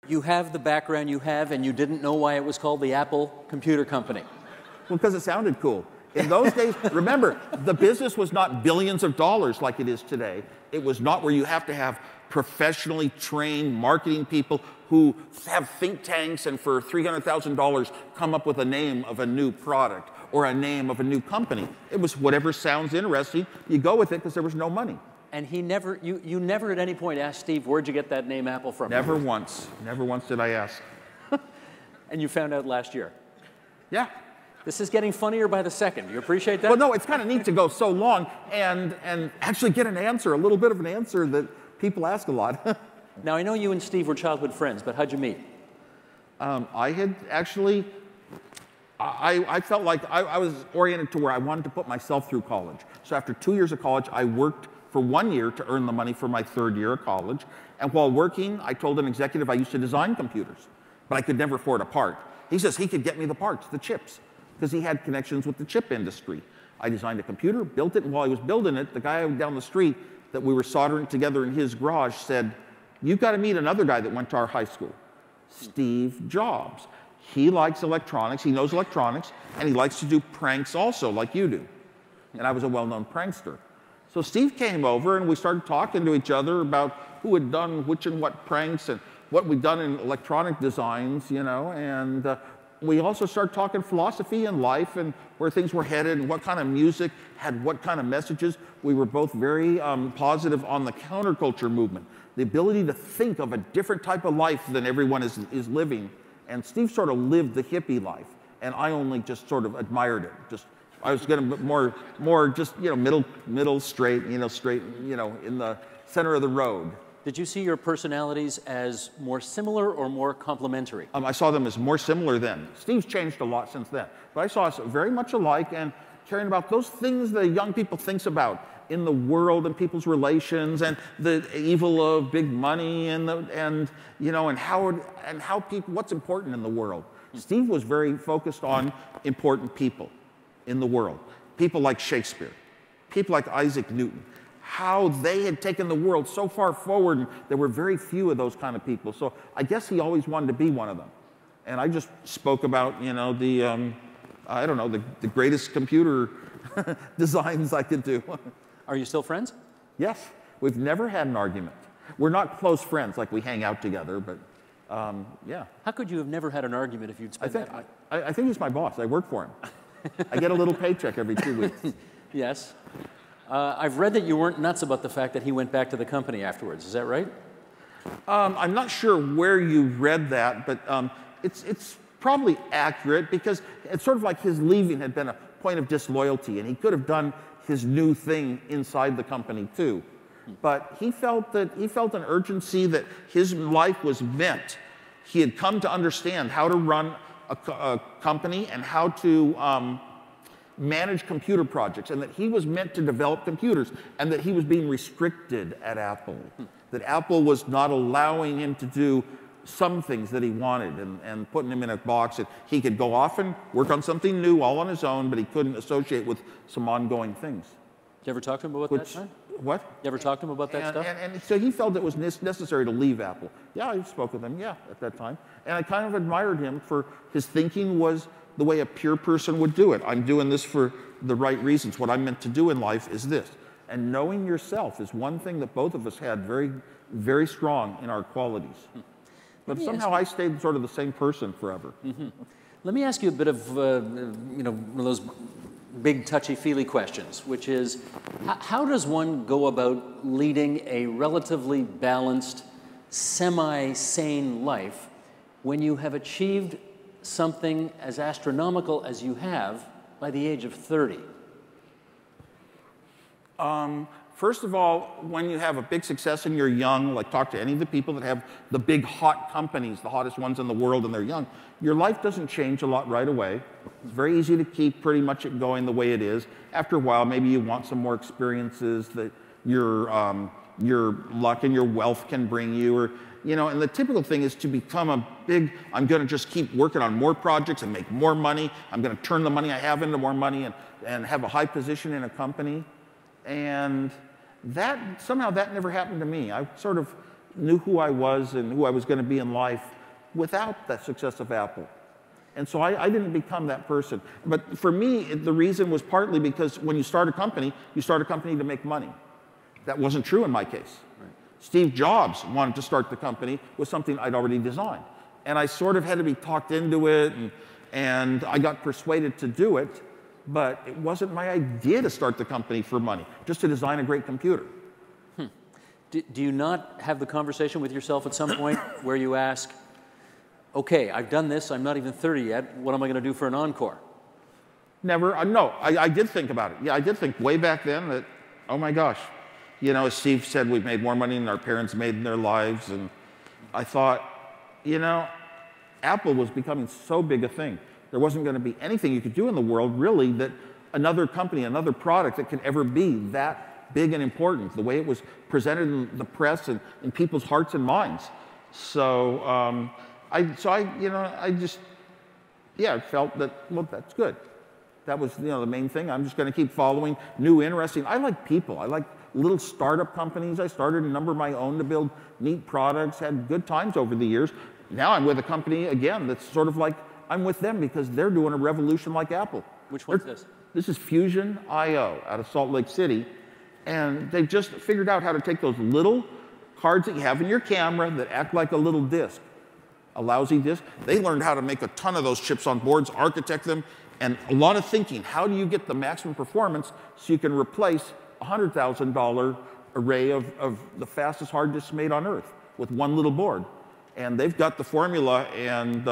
You have the background you have, and you didn't know why it was called the Apple Computer Company. Well, because it sounded cool. In those days, remember, the business was not billions of dollars like it is today. It was not where you have to have professionally trained marketing people who have think tanks and for $300,000 come up with a name of a new product or a name of a new company. It was whatever sounds interesting, you go with it because there was no money. And he never, you never at any point asked Steve, where'd you get that name Apple from? Never once. Never once did I ask. And you found out last year. Yeah. This is getting funnier by the second. You appreciate that? Well, no, it's kind of neat to go so long and actually get an answer, a little bit of an answer that people ask a lot. Now, I know you and Steve were childhood friends, but how'd you meet? I had actually, I felt like I was oriented to where I wanted to put myself through college. So after 2 years of college, I worked for 1 year to earn the money for my third year of college. And while working, I told an executive I used to design computers, but I could never afford a part. He says he could get me the parts, the chips, because he had connections with the chip industry. I designed a computer, built it, and while I was building it, the guy down the street that we were soldering together in his garage said, "You've got to meet another guy that went to our high school, Steve Jobs. He likes electronics, he knows electronics, and he likes to do pranks also, like you do." And I was a well-known prankster. So Steve came over, and we started talking to each other about who had done which and what pranks and what we'd done in electronic designs, you know, and we also started talking philosophy and life and where things were headed and what kind of music had what kind of messages. We were both very positive on the counterculture movement, the ability to think of a different type of life than everyone is living. And Steve sort of lived the hippie life, and I only just sort of admired it. I was getting more just, you know, middle straight, you know, in the center of the road. Did you see your personalities as more similar or more complementary? I saw them as more similar then. Steve's changed a lot since then. But I saw us very much alike and caring about those things that young people thinks about in the world and people's relations and the evil of big money and you know, and how people, what's important in the world. Steve was very focused on important people in the world. People like Shakespeare, people like Isaac Newton, how they had taken the world so far forward, and there were very few of those kind of people. So I guess he always wanted to be one of them. And I just spoke about, you know, I don't know, the greatest computer designs I could do. Are you still friends? Yes, we've never had an argument. We're not close friends, like we hang out together, but yeah. How could you have never had an argument if you'd spent that much? I think he's my boss. I work for him. I get a little paycheck every 2 weeks. Yes. I've read that you weren't nuts about the fact that he went back to the company afterwards. Is that right? I'm not sure where you read that, but it's probably accurate because it's sort of like his leaving had been a point of disloyalty, and he could have done his new thing inside the company too. But he felt an urgency that his life was meant. He had come to understand how to run a company and how to manage computer projects, and that he was meant to develop computers, and that he was being restricted at Apple. That Apple was not allowing him to do some things that he wanted and putting him in a box, and he could go off and work on something new all on his own, but he couldn't associate with some ongoing things. Did you ever talk to him about that time? What? You ever talk to him about that stuff? And so he felt it was necessary to leave Apple. Yeah, I spoke with him, yeah, at that time. And I kind of admired him for his thinking was the way a pure person would do it. I'm doing this for the right reasons. What I'm meant to do in life is this. And knowing yourself is one thing that both of us had very, very strong in our qualities. But somehow I stayed sort of the same person forever. Let me ask you a bit of, you know, one of those big touchy-feely questions, which is, how does one go about leading a relatively balanced, semi-sane life when you have achieved something as astronomical as you have by the age of 30? First of all, when you have a big success and you're young, like talk to any of the people that have the big hot companies, the hottest ones in the world, and they're young, your life doesn't change a lot right away. It's very easy to keep pretty much it going the way it is. After a while, maybe you want some more experiences that your luck and your wealth can bring you, or, you know, and the typical thing is to become a big, I'm going to just keep working on more projects and make more money. I'm going to turn the money I have into more money and have a high position in a company. And that, somehow that never happened to me. I sort of, knew who I was and who I was going to be in life without that success of Apple. And so I didn't become that person. But for me, the reason was partly because when you start a company to make money. That wasn't true in my case. Right. Steve Jobs wanted to start the company with something I'd already designed. And I sort of had to be talked into it, and I got persuaded to do it, but it wasn't my idea to start the company for money, just to design a great computer. Do you not have the conversation with yourself at some point where you ask, okay, I've done this, I'm not even 30 yet, what am I going to do for an encore? Never. No, I did think about it. Yeah, I did think way back then that, oh my gosh, you know, as Steve said, we've made more money than our parents made in their lives. And I thought, you know, Apple was becoming so big a thing. There wasn't going to be anything you could do in the world, really, that another company, another product that could ever be that big and important, the way it was presented in the press and in people's hearts and minds. So, I just felt that, well, that's good. That was, you know, the main thing. I'm just going to keep following new, interesting. I like people. I like little startup companies. I started a number of my own to build neat products, had good times over the years. Now I'm with a company, again, that's sort of like I'm with them because they're doing a revolution like Apple. Which one's this? This is Fusion.io out of Salt Lake City. And they've just figured out how to take those little cards that you have in your camera that act like a little disk, a lousy disk. They learned how to make a ton of those chips on boards, architect them, and a lot of thinking. How do you get the maximum performance so you can replace a $100,000 array of the fastest hard disks made on Earth with one little board? And they've got the formula, and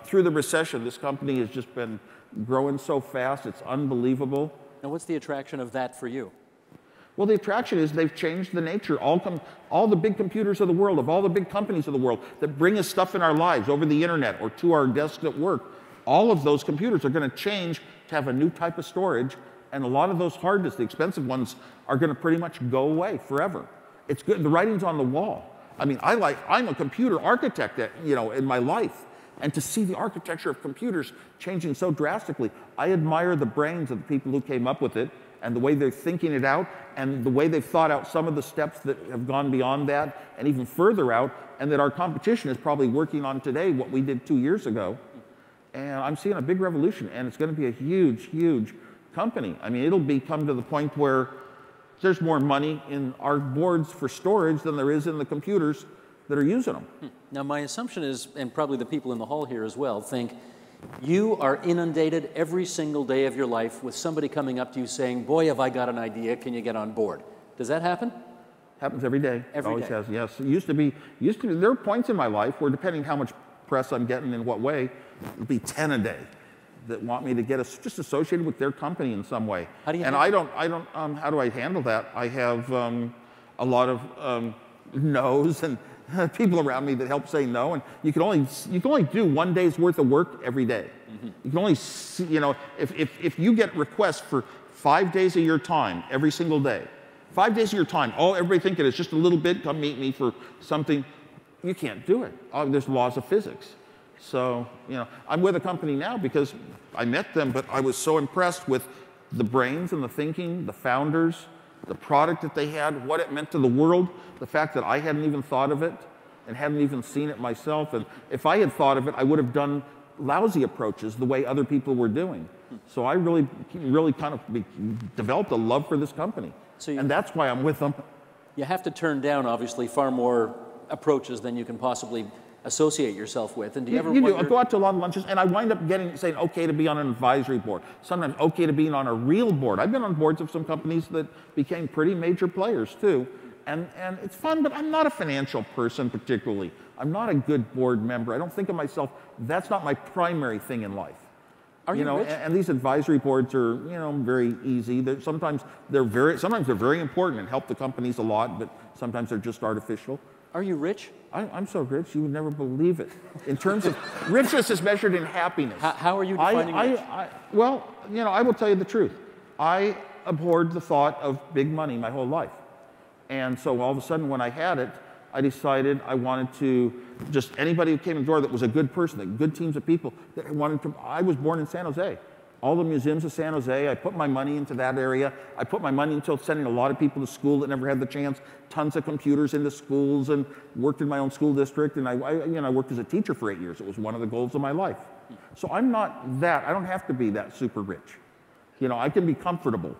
through the recession, this company has just been growing so fast, it's unbelievable. Now, what's the attraction of that for you? Well, the attraction is they've changed the nature. All the big computers of the world, of all the big companies of the world that bring us stuff in our lives over the internet or to our desks at work, all of those computers are going to change to have a new type of storage, and a lot of those hard disks, the expensive ones, are going to pretty much go away forever. It's good. The writing's on the wall. I mean, I'm a computer architect, in my life, and to see the architecture of computers changing so drastically, I admire the brains of the people who came up with it and the way they're thinking it out and the way they've thought out some of the steps that have gone beyond that and even further out, and that our competition is probably working on today what we did 2 years ago. And I'm seeing a big revolution, and it's going to be a huge, huge company. I mean, it'll come to the point where there's more money in our boards for storage than there is in the computers that are using them. Now, my assumption is, and probably the people in the hall here as well, think you are inundated every single day of your life with somebody coming up to you saying, boy, have I got an idea, can you get on board? Does that happen? Happens every day. Every Always day. has, yes. It used to be, there are points in my life where, depending how much press I'm getting in what way, it'll be 10 a day that want me to get just associated with their company in some way. How do you? And I don't. How do I handle that? I have a lot of no's and people around me that help say no. And you can only do 1 day's worth of work every day. Mm-hmm. You can only see, if you get requests for 5 days of your time every single day, 5 days of your time, everybody thinking it's just a little bit, come meet me for something, you can't do it. There's laws of physics. So, I'm with a company now because I met them, but I was so impressed with the brains and the thinking, the founders, the product that they had, what it meant to the world, the fact that I hadn't even thought of it and hadn't even seen it myself. And if I had thought of it, I would have done lousy approaches the way other people were doing. So I really kind of developed a love for this company. And that's why I'm with them. You have to turn down, obviously, far more approaches than you can possibly associate yourself with. And do you ever wonder? I go out to a lot of lunches, and I wind up saying okay to be on an advisory board. Sometimes okay to be on a real board. I've been on boards of some companies that became pretty major players too, and it's fun. But I'm not a financial person particularly. I'm not a good board member. I don't think of myself. That's not my primary thing in life. Are you rich? And these advisory boards are very easy. Sometimes they're very important and help the companies a lot, but sometimes they're just artificial. Are you rich? I'm so rich, you would never believe it. In terms of, richness is measured in happiness. How are you defining rich? Well, I will tell you the truth. I abhorred the thought of big money my whole life. And so all of a sudden when I had it, I decided I wanted to anybody who came in the door that was a good person, good teams of people, I was born in San Jose. all the museums of San Jose. I put my money into that area. I put my money into sending a lot of people to school that never had the chance, tons of computers into schools, and worked in my own school district. And I worked as a teacher for 8 years. It was one of the goals of my life. So I'm not that. I don't have to be that super rich. I can be comfortable.